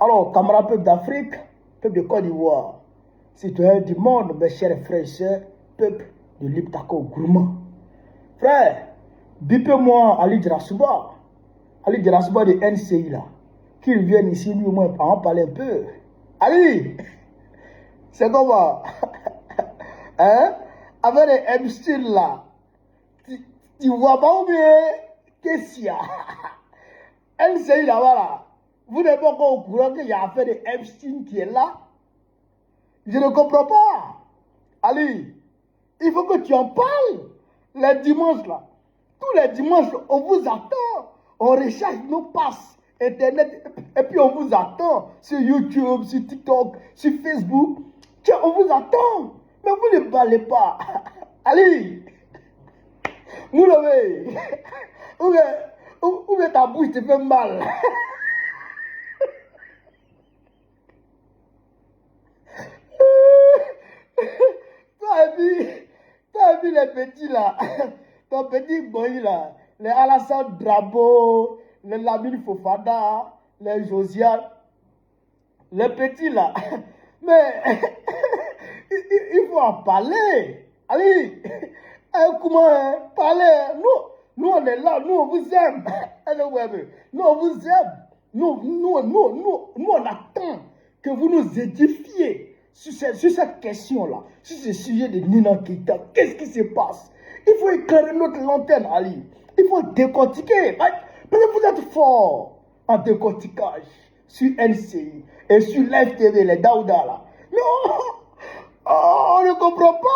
Alors, camarades peuple d'Afrique, peuple de Côte d'Ivoire, citoyens du monde, mes chers frères et sœurs, peuple de l'Iptako Gourmand. Frère, bipez-moi Ali Djarasouba de NCI là, qu'il vienne ici, lui au moins, en parler un peu. Ali, c'est comment? Hein? Avec les Epstein là, tu vois pas ou bien? Qu'est-ce qu'il y a? NCI là-bas là, vous n'êtes pas encore au courant qu'il y a affaire de Epstein qui est là? Je ne comprends pas. Ali, il faut que tu en parles. Les dimanches là, tous les dimanches, on vous attend. On recharge nos passes Internet et puis on vous attend sur YouTube, sur TikTok, sur Facebook. Tiens, on vous attend. Mais vous ne parlez pas. Ali, vous l'avez. Où est ta bouche te fait mal? T'as vu les petits là, ton petit boy là, les Alassane Drabo, les Lamine Fofana, les Josiane, les petits là. Mais il faut en parler. Allez, comment parler? Nous on est là, nous on vous aime. Nous on vous aime. Nous on attend que vous nous édifiez sur cette question-là, sur ce sujet de Nina Keita. Qu'est-ce qui se passe? Il faut éclairer notre lanterne, Ali. Il faut décortiquer. Parce que vous êtes fort en décortiquage sur NCI et sur l'FTV, les Daouda là. Mais on ne comprend pas.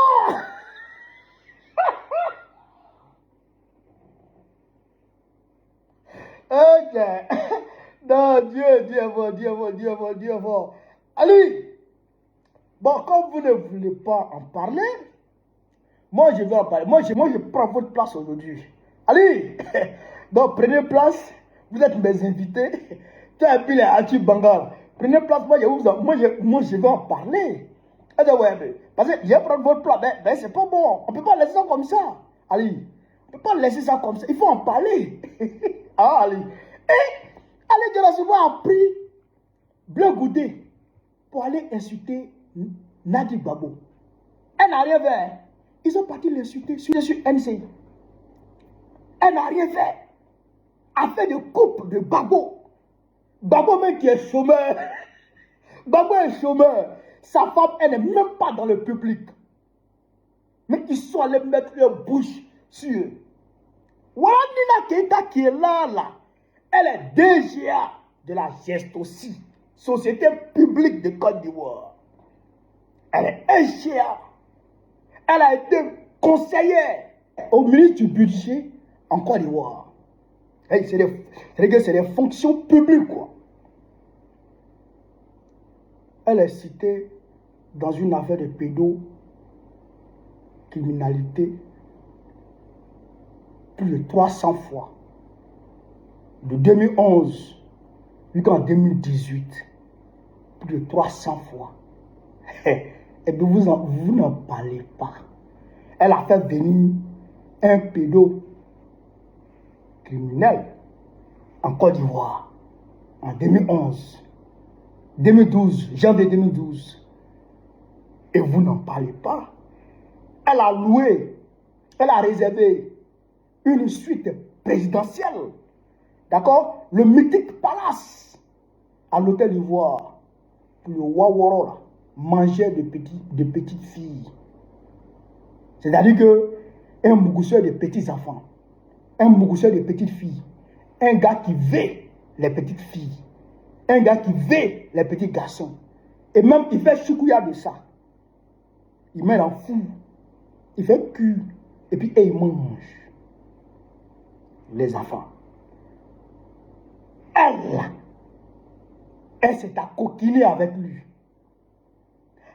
Ok. Non, Dieu est bon. Ali, bon, comme vous ne voulez pas en parler, moi je vais en parler. Moi je prends votre place aujourd'hui. Allez, donc prenez place. Vous êtes mes invités. Tu as appelé Atu Bangal. Prenez place. Moi je vais en parler. Parce que je vais prendre votre place. Mais c'est pas bon. On ne peut pas laisser ça comme ça. Allez, on ne peut pas laisser ça comme ça. Il faut en parler. Ah, allez. Et allez, Djarasouba a pris Bleu Goudé pour aller insulter Nadi Babo. Elle n'a rien fait. Ils ont parti l'insulter sur NCI. Elle n'a rien fait. Affaire de couple de Babo. Babo même qui est chômeur. Babo est chômeur. Sa femme, elle n'est même pas dans le public. Mais ils sont allés mettre leur bouche sur eux. Voilà Nina Keita qui est là. Elle est DGA de la Gestosi, Société publique de Côte d'Ivoire. Elle est SGA. Elle a été conseillère au ministre du budget en Côte d'Ivoire. C'est des fonctions publiques, quoi. Elle est citée dans une affaire de pédocriminalité plus de 300 fois. De 2011 jusqu'en 2018, plus de 300 fois. Et puis vous n'en parlez pas. Elle a fait venir un pédocriminel en Côte d'Ivoire en 2012, janvier 2012. Et vous n'en parlez pas. Elle a réservé une suite présidentielle. D'accord? Le mythique palace à l'hôtel d'Ivoire pour le Waworo là, mangeait de petites filles. C'est-à-dire que un mougousseur de petits enfants, un mougousseur de petites filles, un gars qui veut les petites filles, un gars qui veut les petits garçons. Et même il fait choukouya de ça. Il met en four, il fait cuire, et puis il mange les enfants. Elle s'est coquinée avec lui.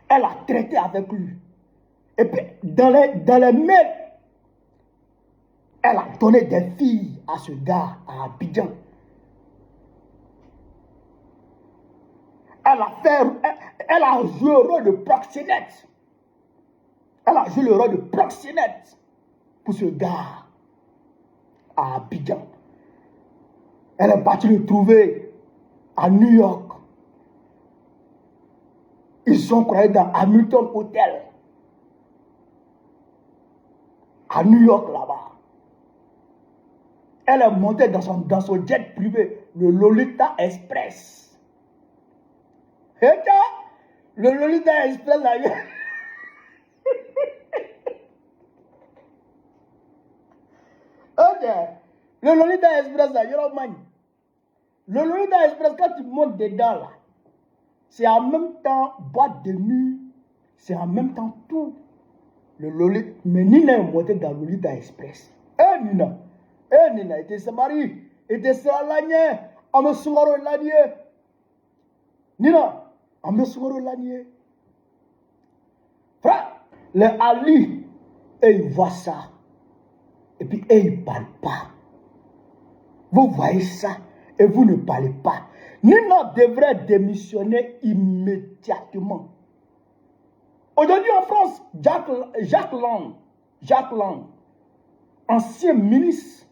Elle a traité avec lui. Et puis, dans les mails, elle a donné des filles à ce gars à Abidjan. Elle a joué le rôle de proxénète. Elle a joué le rôle de proxénète pour ce gars à Abidjan. Elle est partie le trouver à New York. Ils sont croyés dans Hamilton Hotel. À New York, là-bas. Elle est montée dans son jet privé, le Lolita Express. Et là, le Lolita Express, là, ok. Le Lolita Express, là, le Lolita Express, quand tu montes dedans, là, c'est en même temps boîte de nuit, c'est en même temps tout. Le Lolita, mais Nina est montée dans le Lolita Express. Nina, était sa mari, était sa lanier, on me souvera le lanier. Nina, on me souvera le lanier. Frère, les Ali, ils voient ça. Et puis, ils ne parlent pas. Vous voyez ça et vous ne parlez pas. Nina devrait démissionner immédiatement. Aujourd'hui en France, Jacques Lang, ancien ministre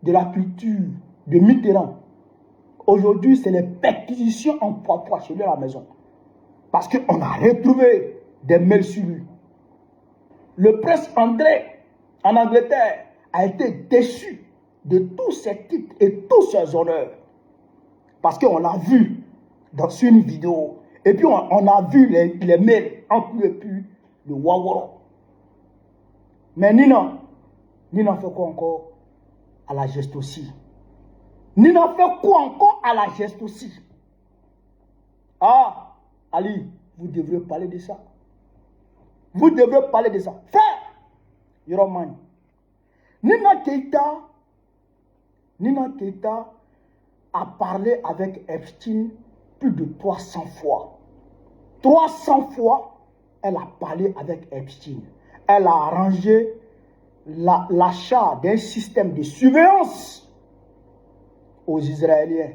de la culture de Mitterrand, aujourd'hui c'est les perquisitions en poids chez lui à la maison. Parce qu'on a retrouvé des mails sur lui. Le prince André, en Angleterre, a été déçu de tous ses titres et tous ses honneurs. Parce qu'on l'a vu sur une vidéo. Et puis on a vu les mails entre lui et puis le Waworo. Mais Nina fait quoi encore à la geste aussi? Nina fait quoi encore à la geste aussi? Ah, Ali, vous devrez parler de ça. Vous devrez parler de ça. Frère, Yoroman, Nina Keita a parlé avec Epstein plus de 300 fois. 300 fois, elle a parlé avec Epstein. Elle a arrangé l'achat d'un système de surveillance aux Israéliens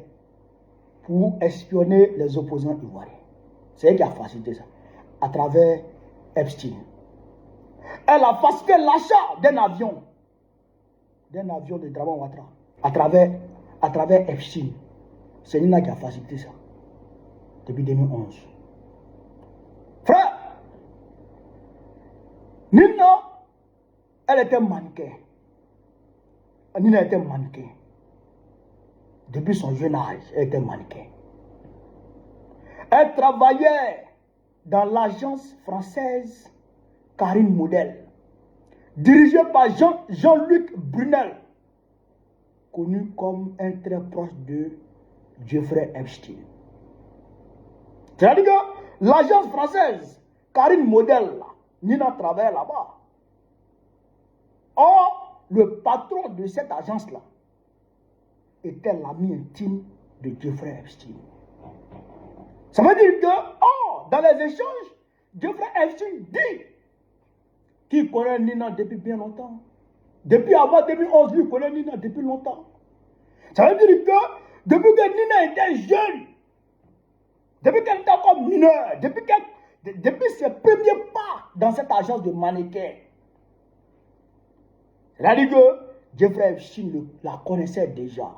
pour espionner les opposants ivoiriens. C'est elle qui a facilité ça, à travers Epstein. Elle a facilité l'achat d'un avion de Draman Ouattara, à travers Epstein. C'est Nina qui a facilité ça, depuis 2011. Frère, Nina, elle était mannequin. Nina était mannequin. Depuis son jeune âge, elle était mannequin. Elle travaillait dans l'agence française Karine Model, dirigée par Jean-Luc Brunel, connu comme un très proche de Jeffrey Epstein. C'est-à-dire que l'agence française Karine Model, Nina travaille là-bas. Or, le patron de cette agence-là était l'ami intime de Jeffrey Epstein. Ça veut dire que, dans les échanges, Jeffrey Epstein dit qu'il connaît Nina depuis bien longtemps. Depuis avant 2011, lui connaît Nina depuis longtemps. Ça veut dire que, depuis que Nina était jeune, depuis qu'elle était encore mineure, depuis ses premiers pas dans cette agence de mannequin, c'est-à-dire que Jeffrey Epstein la connaissait déjà.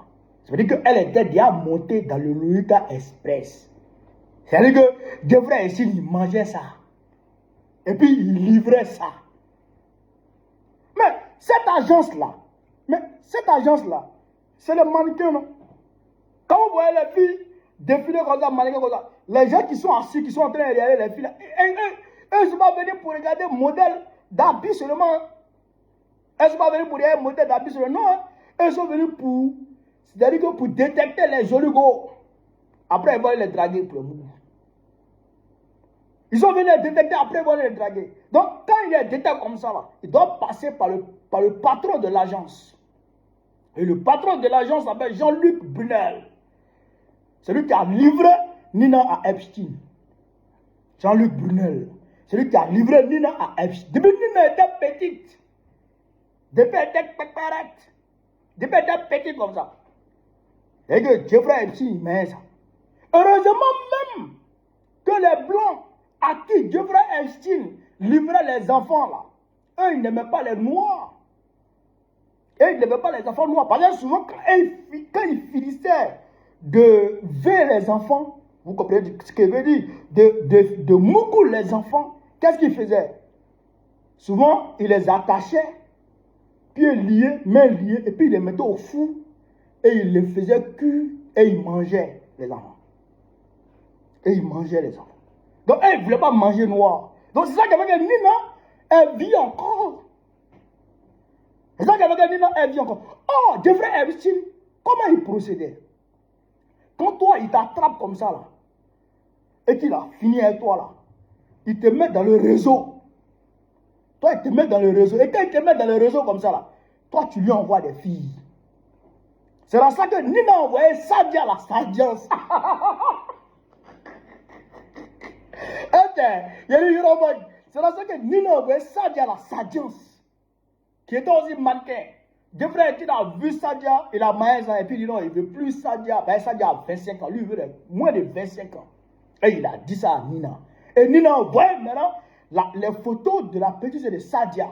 Ça veut dire qu'elle était déjà montée dans le Lolita Express. C'est-à-dire que Jeffrey Epstein, il mangeait ça. Et puis il livrait ça. Mais cette agence-là, c'est le mannequin, non? Quand vous voyez les filles défiler comme ça, mannequin comme ça, les gens qui sont assis, qui sont en train de regarder les filles, eux ne sont pas venus pour regarder le modèle d'habits seulement. Elles ne sont pas venues pour regarder le modèle d'habits seulement. Non, elles sont venues pour, c'est-à-dire que pour détecter les jolis go. Après, ils vont les draguer pour le moment. Ils sont venus les détecter, après ils vont les draguer. Donc, quand ils les détectent comme ça, là, ils doivent passer par le patron de l'agence. Et le patron de l'agence s'appelle Jean-Luc Brunel. C'est lui qui a livré Nina à Epstein. Jean-Luc Brunel. C'est lui qui a livré Nina à Epstein. Depuis Nina était petite. Depuis elle était péperette. Depuis elle était petite comme ça. Et que Jeffrey Epstein met ça. Heureusement même que les Blancs à qui Jeffrey Epstein livrait les enfants là, eux ils n'aimaient pas les Noirs. Et ils n'aimaient pas les enfants noirs. Parce que souvent quand ils finissaient de ver les enfants, Vous comprenez ce que veut dire? De Moukou, les enfants, qu'est-ce qu'ils faisaient? Souvent, ils les attachaient, pieds liés, mains liées, et puis ils les mettaient au four, et ils les faisaient cuire, et ils mangeaient les enfants. Et ils mangeaient les enfants. Donc, elle ne voulait pas manger noir. Donc, c'est ça qu'avec Nina, elle vit encore. C'est ça qu'avec Nina, elle vit encore. Oh, Jeffrey Epstein, comment il procédait? Quand toi, il t'attrape comme ça, là, et qu'il a fini avec toi, là, il te met dans le réseau. Toi, il te met dans le réseau. Et quand il te met dans le réseau comme ça, là, toi, tu lui envoies des filles. C'est dans ça que Nina a envoyé Sadia, la Sadiance. C'est dans ça que Nina a envoyé Sadia, la Sadiance, qui était aussi mannequin. Jeffrey Epstein a vu Sadia, il a maillé ça, et puis il dit non, il ne veut plus Sadia. Ben, Sadia a 25 ans, lui, il veut moins de 25 ans. Et il a dit ça à Nina. Et Nina envoie maintenant les photos de la petite de Sadia.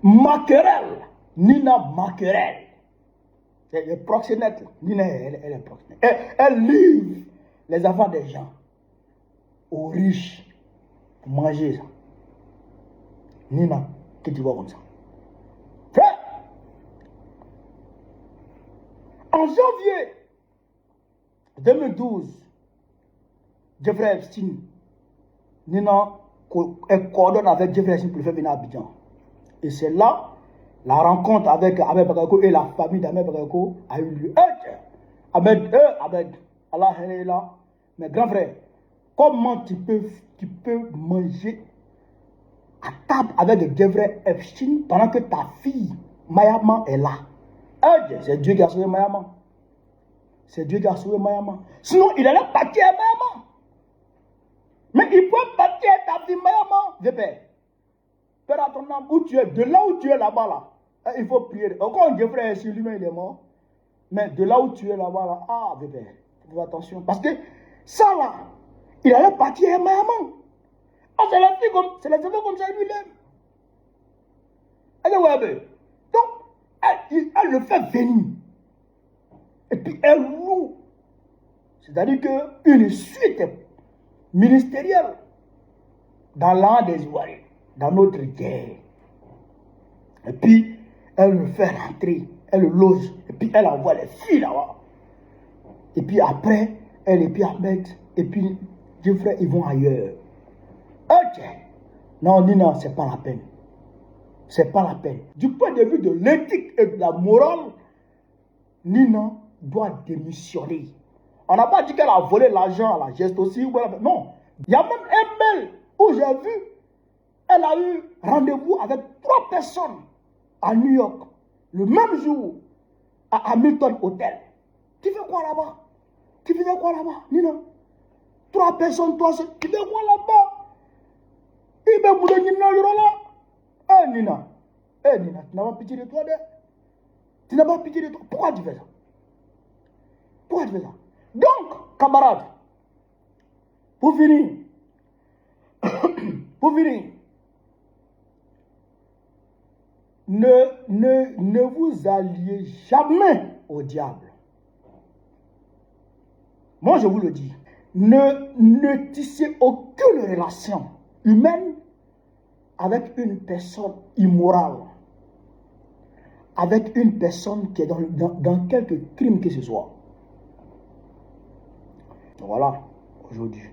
Maquerelle. Nina Maquerelle. C'est le proxénète. Nina, elle est proxénète. Elle livre les enfants des gens aux riches pour manger ça. Nina, que tu vois comme ça. En janvier 2012, Jeffrey Epstein, Nina, elle coordonne avec Jeffrey Epstein pour le faire venir à Abidjan. Et c'est là, la rencontre avec Ahmed Bakayoko et la famille d'Ahmed Bakayoko a eu lieu. Ahmed, Allah est là. Mais grand frère, comment tu peux manger à table avec Jeffrey Epstein pendant que ta fille, Mayama, est là? C'est Dieu qui a sauvé Mayama. C'est Dieu qui a sauvé Mayama. Sinon, il allait partir à Mayama. Mais il peut partir à ta fille Mayama. Je père. Père à ton âme, où tu es, de là où tu es là-bas, là, il faut prier. Encore Jeffrey Epstein lui-même, il est mort. Mais de là où tu es là-bas, là, bébé, fais attention. Parce que ça, là, il allait partir à Mayama. C'est la fille comme, c'est les enfants comme ça lui-même. Donc, elle le fait venir. Et puis elle loue. C'est-à-dire qu'une suite ministérielle dans l'an des Ivoiriens, dans notre guerre. Et puis, elle le fait rentrer, elle le loge, et puis elle envoie les filles là-bas. Et puis après, elle et puis Ahmed, et puis Jeffrey, ils vont ailleurs. Ok. Non, Nina, c'est pas la peine. C'est pas la peine. Du point de vue de l'éthique et de la morale, Nina doit démissionner. On n'a pas dit qu'elle a volé l'argent à la geste aussi. Non. Il y a même un mail où j'ai vu, elle a eu rendez-vous avec 3 personnes à New York, le même jour, à Hamilton Hotel. Tu fais quoi là-bas? Tu faisais quoi là-bas, Nina? 3 personnes, toi seul. Tu fais quoi là-bas? Il m'a voulu Nina, là. Nina. Nina, tu n'as pas pitié de toi, tu n'as pas pitié de toi. Pourquoi tu fais ça? Pourquoi tu fais ça? Donc, camarades, pour finir, ne vous alliez jamais au diable. Moi, je vous le dis. Ne tissez aucune relation humaine avec une personne immorale, avec une personne qui est dans quelque crime que ce soit. Voilà, aujourd'hui.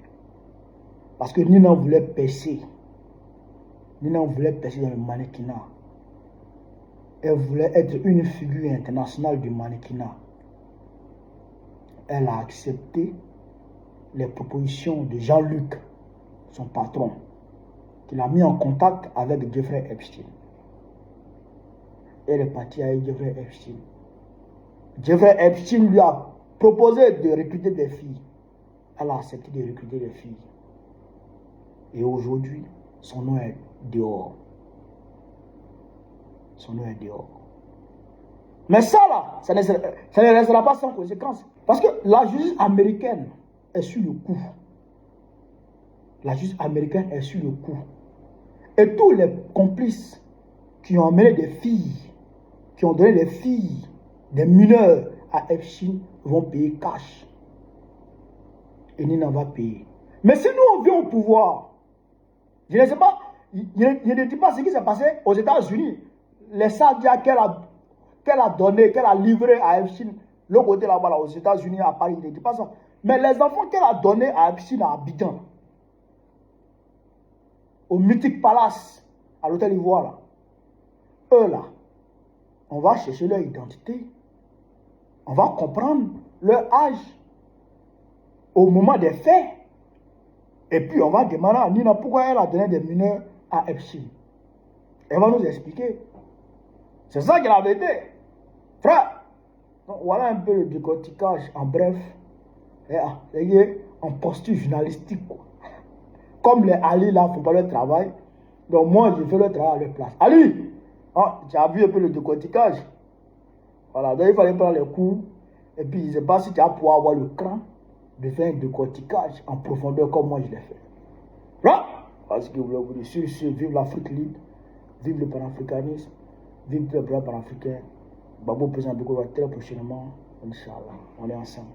Parce que Nina voulait percer. Nina voulait percer dans le mannequinat. Elle voulait être une figure internationale du mannequinat. Elle a accepté les propositions de Jean-Luc, son patron, qui l'a mis en contact avec Jeffrey Epstein. Elle est partie avec Jeffrey Epstein. Jeffrey Epstein lui a proposé de recruter des filles. Elle a accepté de recruter des filles. Et aujourd'hui, son nom est dehors. Son nom est dehors. Mais ça là, ça ne restera pas sans conséquence. Parce que la justice américaine est sur le coup. La justice américaine est sur le coup. Et tous les complices qui ont amené des filles, qui ont donné des filles, des mineurs à Epstein, vont payer cash. et Nina va payer. Mais si nous on vient au pouvoir, je ne sais pas, je ne dis pas ce qui s'est passé aux États-Unis. Les Sadia qu'elle a donné, qu'elle a livré à Epstein, le côté là-bas, aux États-Unis, à Paris, je ne dis pas ça. Mais les enfants qu'elle a donnés à Epstein à Abidjan, au Mythique Palace, à l'hôtel Ivoire, là, eux là, on va chercher leur identité. On va comprendre leur âge au moment des faits. Et puis on va demander à Nina pourquoi elle a donné des mineurs à Epstein. Elle va nous expliquer. C'est ça qu'elle avait dit. Frère, donc, voilà un peu le décortiquage en bref. En posture journalistique. Quoi. Comme les Ali là ne font pas leur travail. Donc moi je fais le travail à leur place. Ali, tu as vu un peu le décortiquage. Voilà, donc il fallait prendre les cours. Et puis je ne sais pas si tu as pouvoir avoir le cran de faire un décortiquage en profondeur comme moi je l'ai fait. Là, parce que vous voulez vous dire, vive l'Afrique libre, vive le panafricanisme, vive le peuple panafricain. Babo présent beaucoup très prochainement, Inch'Allah, on est ensemble.